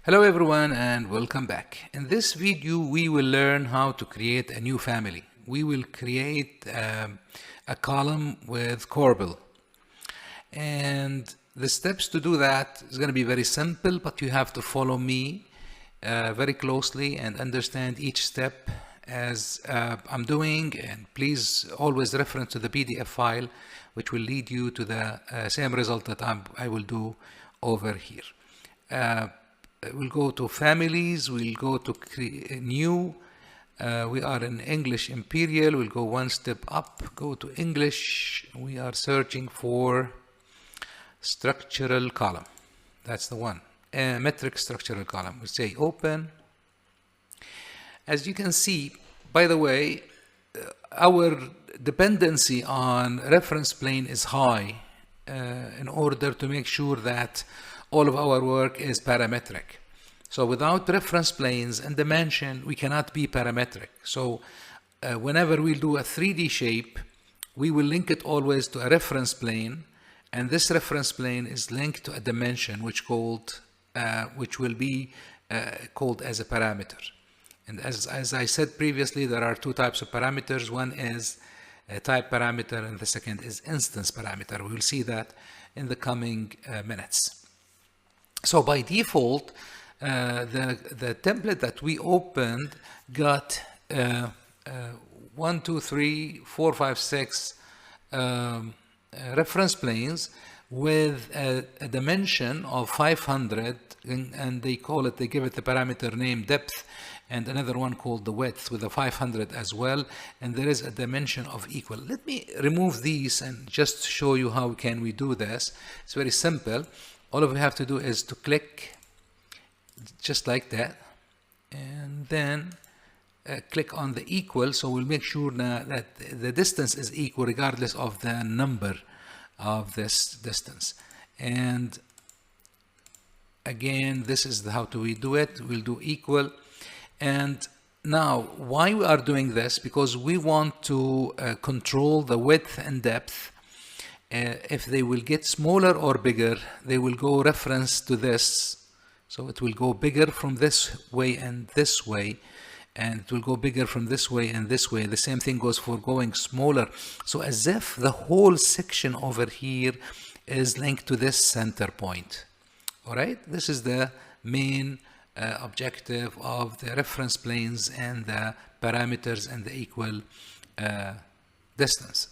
Hello everyone and welcome back. In this video we will learn how to create a new family. We will create a column with Corbel, and the steps to do that is going to be very simple, but you have to follow me very closely and understand each step as I'm doing, and please always reference to the PDF file which will lead you to the same result that I will do over here. We'll go to families, we'll go to new, we are in English Imperial, we'll go one step up, go to English, we are searching for structural column, that's the one, metric structural column. We'll say open. As you can see, by the way, our dependency on reference plane is high in order to make sure that all of our work is parametric. So without reference planes and dimension, we cannot be parametric. So whenever we'll do a 3D shape, we will link it always to a reference plane, and this reference plane is linked to a dimension which will be called as a parameter. And as I said previously, there are two types of parameters. One is a type parameter and the second is instance parameter. We will see that in the coming minutes. So by default, the template that we opened got 1, 2, 3, 4, 5, 6 reference planes with a dimension of 500, and they give it the parameter name depth, and another one called the width with a 500 as well, and there is a dimension of equal. Let me remove these and just show you how can we do this. It's very simple. All of you have to do is to click just like that, and then click on the equal. So we'll make sure that the distance is equal regardless of the number of this distance. And again, this is how we do it. We'll do equal. And now, why we are doing this? Because we want to control the width and depth. If they will get smaller or bigger, they will go reference to this. So it will go bigger from this way and this way, and it will go bigger from this way and this way. The same thing goes for going smaller. So as if the whole section over here is linked to this center point. All right, this is the main objective of the reference planes and the parameters and the equal distance.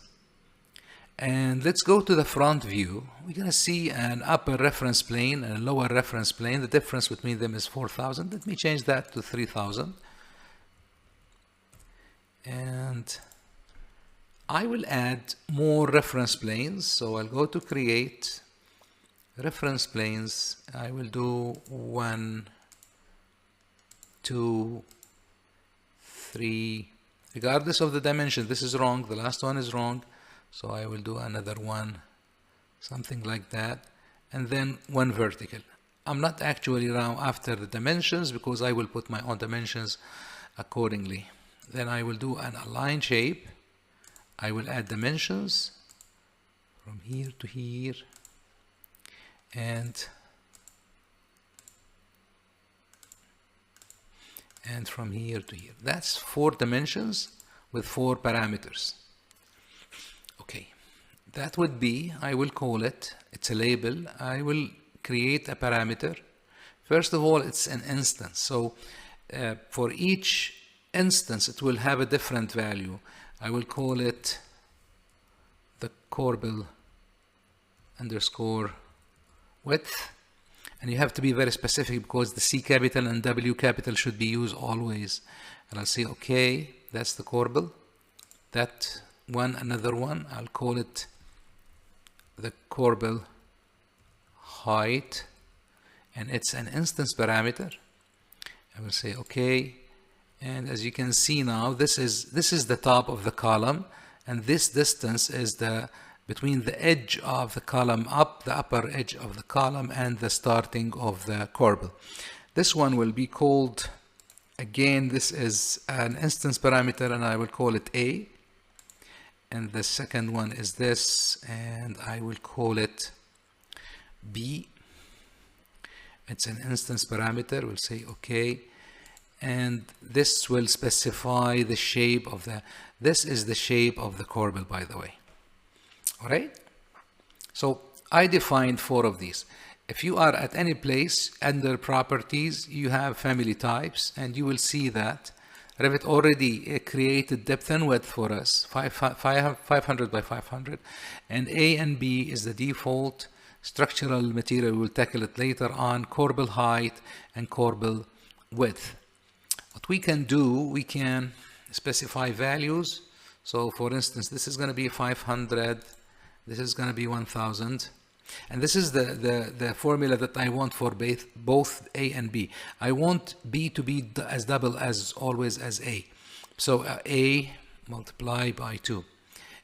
And let's go to the front view. We're going to see an upper reference plane and a lower reference plane. The difference between them is 4,000. Let me change that to 3,000. And I will add more reference planes. So I'll go to create reference planes. I will do 1, 2, 3. Regardless of the dimension, this is wrong. The last one is wrong. So I will do another one, something like that, and then one vertical. I'm not actually now after the dimensions because I will put my own dimensions accordingly. Then I will do an align shape. I will add dimensions from here to here, and from here to here. That's 4 dimensions with 4 parameters. Okay, that would be, I will call it, it's a label. I will create a parameter. First of all, it's an instance. So for each instance, it will have a different value. I will call it the Corbel underscore width. And you have to be very specific because the C capital and W capital should be used always. And I'll say, okay, that's the Corbel. That one, another one, I'll call it the Corbel height, and it's an instance parameter. I will say okay, and as you can see now, this is the top of the column, and this distance is between the edge of the column up, the upper edge of the column, and the starting of the Corbel. This one will be called, again, this is an instance parameter, and I will call it A. And the second one is this, and I will call it B. It's an instance parameter. We'll say okay, and this will specify the shape of this is the shape of the corbel, by the way. All right, so I defined 4 of these. If you are at any place under properties, you have family types, and you will see that Revit already created depth and width for us, 500 by 500, and A and B is the default structural material. We'll tackle it later on, corbel height and corbel width. What we can do, we can specify values. So for instance, this is going to be 500, this is going to be 1000. And this is the formula that I want for both A and B. I want B to be as double as always as A. So A multiply by 2,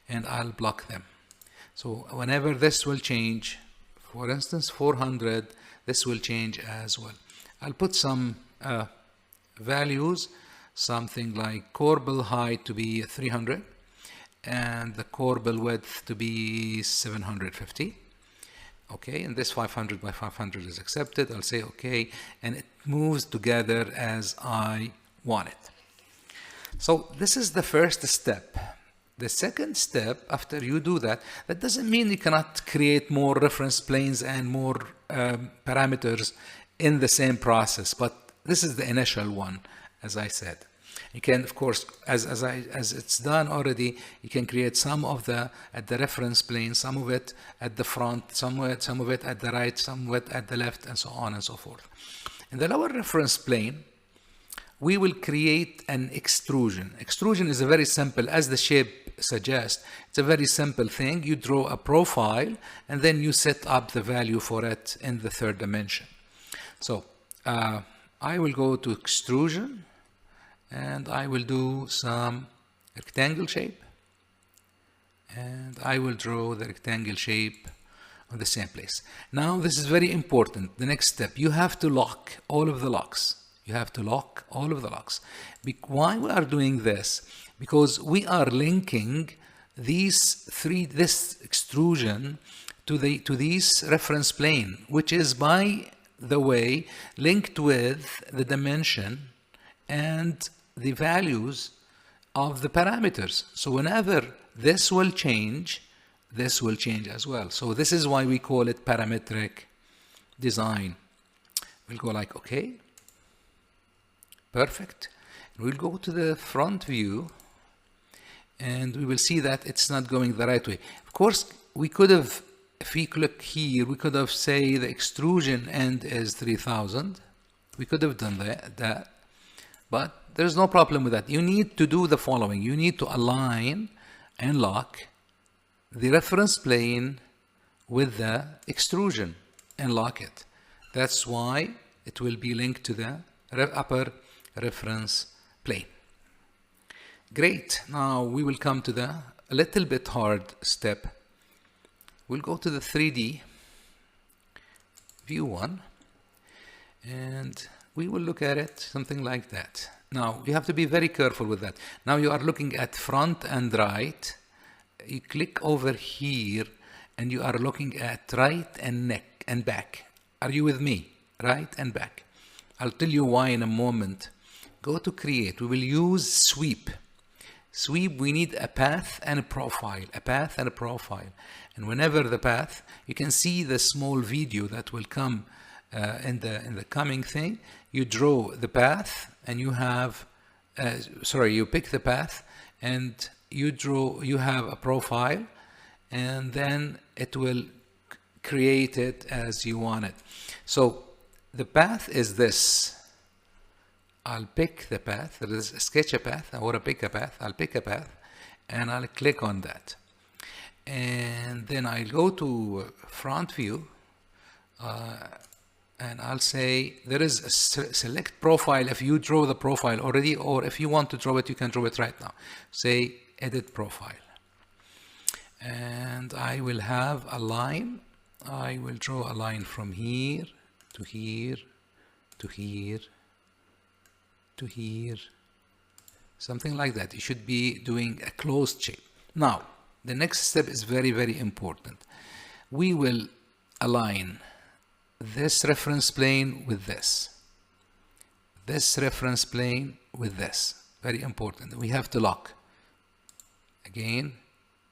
and I'll block them. So whenever this will change, for instance 400, this will change as well. I'll put some values, something like corbel height to be 300 and the corbel width to be 750. Okay, and this 500 by 500 is accepted. I'll say okay, and it moves together as I want it. So this is the first step. The second step, after you do that, that doesn't mean you cannot create more reference planes and more parameters in the same process, but this is the initial one, as I said. You can, of course, as it's done already, you can create some of the at the reference plane, some of it at the front, some of it at the right, some of it at the left, and so on and so forth. In the lower reference plane, we will create an extrusion. Extrusion is a very simple, as the shape suggests, it's a very simple thing. You draw a profile, and then you set up the value for it in the 3rd dimension. So I will go to extrusion, and I will do some rectangle shape, and I will draw the rectangle shape on the same place. Now this is very important. The next step, you have to lock all of the locks. You have to lock all of the locks. Why we are doing this? Because we are linking this extrusion to this reference plane, which is, by the way, linked with the dimension and the values of the parameters. So whenever this will change as well. So this is why we call it parametric design. We'll go like okay, perfect. We'll go to the front view, and we will see that it's not going the right way. Of course, we could have, if we click here, we could have say the extrusion end is 3000. We could have done that, but there's no problem with that. You need to do the following. You need to align and lock the reference plane with the extrusion and lock it. That's why it will be linked to the upper reference plane. Great. Now we will come to the a little bit hard step. We'll go to the 3D view 1, and we will look at it something like that. Now you have to be very careful with that. Now you are looking at front and right. You click over here and you are looking at right and neck and back. Are you with me? Right and back. I'll tell you why in a moment. Go to create. We will use sweep. Sweep, we need a path and a profile. A path and a profile. And whenever the path, you can see the small video that will come in the coming thing. You draw the path and you have, you pick the path and you have a profile, and then it will create it as you want it. So the path is this. I'll pick the path. There is a sketch a path. I want to pick a path. I'll pick a path and I'll click on that. And then I'll go to front view and I'll say there is a select profile if you draw the profile already, or if you want to draw it, you can draw it right now. Say edit profile. And I will have a line. I will draw a line from here to here to here to here, something like that. You should be doing a closed shape. Now, the next step is very, very important. We will align this reference plane with this reference plane with this. Very important. We have to lock. Again,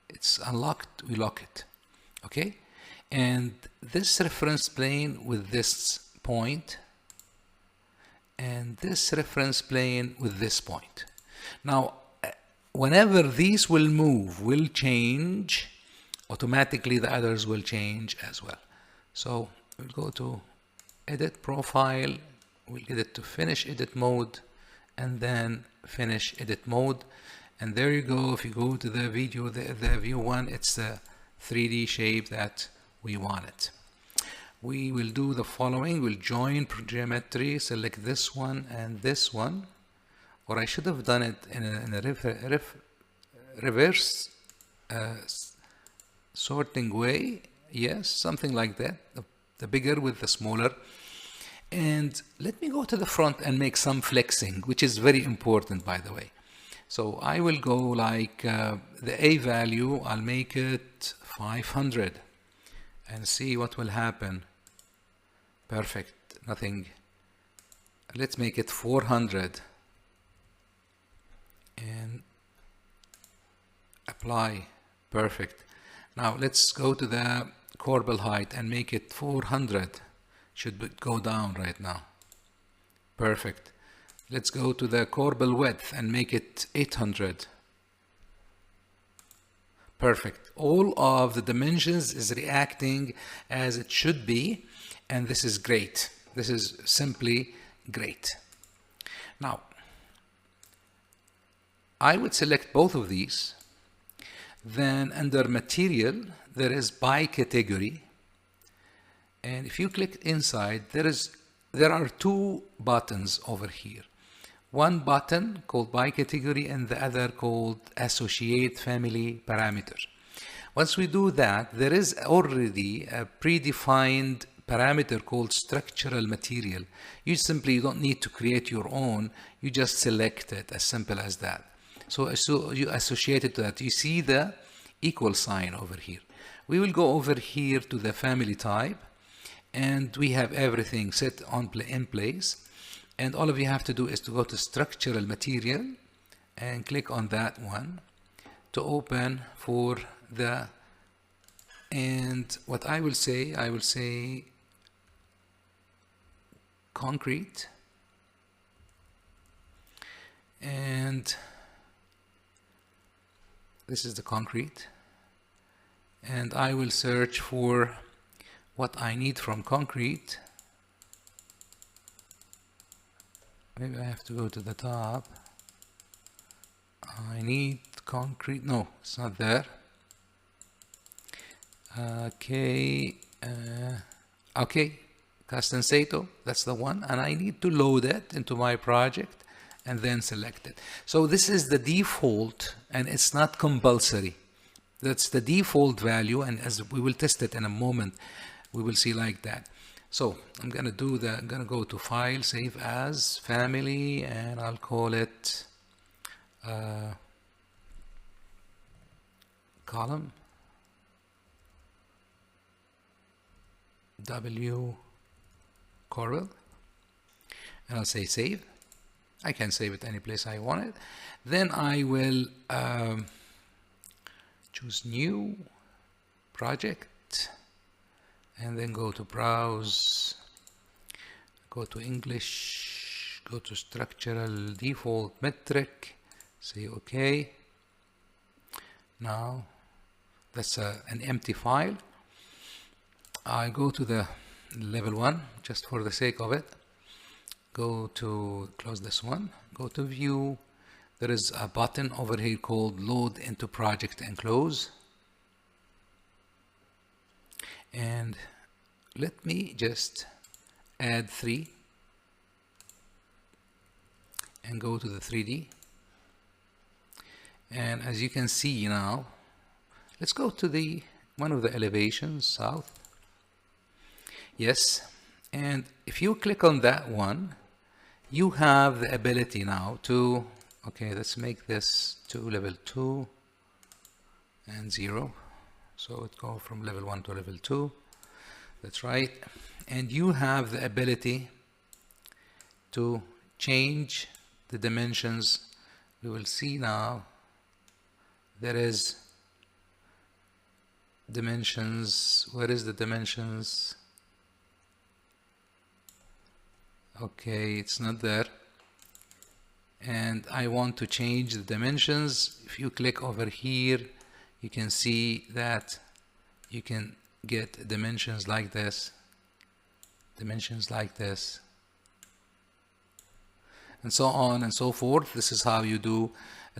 it's unlocked, we lock it. Okay? And this reference plane with this point, and this reference plane with this point. Now, whenever these will move, will change, automatically the others will change as well. So we'll go to edit profile, we'll get it to finish edit mode, and then finish edit mode. And there you go. If you go to the video, the view one, it's the 3D shape that we wanted. We will do the following. We'll join geometry, select this one and this one, or I should have done it in a reverse sorting way. Yes, something like that. The bigger with the smaller. And let me go to the front and make some flexing, which is very important, by the way. So I will go like the A value, I'll make it 500 and see what will happen. Perfect, nothing. Let's make it 400 and apply. Perfect. Now let's go to the Corbel height and make it 400. Should go down right now. Perfect. Let's go to the Corbel width and make it 800. Perfect. All of the dimensions is reacting as it should be, and this is great. This is simply great. Now, I would select both of these. Then under material, there is by category. And if you click inside, there are two buttons over here. One button called by category and the other called associate family parameter. Once we do that, there is already a predefined parameter called structural material. You simply don't need to create your own. You just select it, as simple as that. So you associate it to that. You see the equal sign over here. We will go over here to the family type, and we have everything set in place. And all of you have to do is to go to structural material and click on that one to open for the, and what I will say concrete, and this is the concrete, and I will search for what I need from concrete. Maybe I have to go to the top. I need concrete. No, it's not there. Okay. Okay. Castanceto, that's the one. And I need to load it into my project and then select it. So this is the default, and it's not compulsory. That's the default value. And as we will test it in a moment, we will see like that. So I'm gonna go to File, Save As, Family, and I'll call it column W Corbel, and I'll say save. I can save it any place I want it. Then I will choose New Project, and then go to Browse, go to English, go to Structural Default Metric, say OK. Now that's an empty file. I go to the level 1 just for the sake of it. Go to close this one, go to View. There is a button over here called Load into Project and Close. And let me just add 3 and go to the 3D. And as you can see now, let's go to one of the elevations south. Yes, and if you click on that one, you have the ability now to, okay, let's make this to level 2 and 0. So it go from level 1 to level 2. That's right. and you have the ability to change the dimensions. We will see now there is dimensions. Where is the dimensions? Okay, it's not there. And I want to change the dimensions. If you click over here, you can see that you can get dimensions like this, and so on and so forth. This is how you do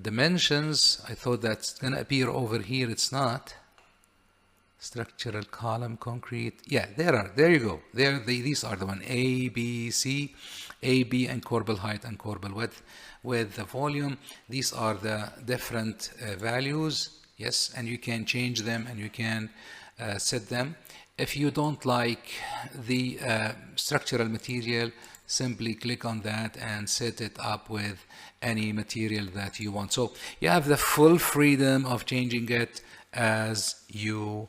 dimensions. I thought that's gonna appear over here. It's not. Structural column, concrete. Yeah, there you go. These are the one, A, B, C, A, B, and Corbel height and Corbel width. With the volume, these are the different values. Yes, and you can change them and you can set them. If you don't like the structural material, simply click on that and set it up with any material that you want. So you have the full freedom of changing it as you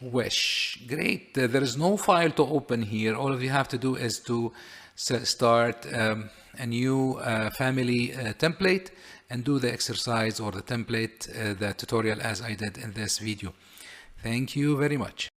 wish. Great. There is no file to open here. All of you have to do is to start a new family template and do the exercise or the template, the tutorial as I did in this video. Thank you very much.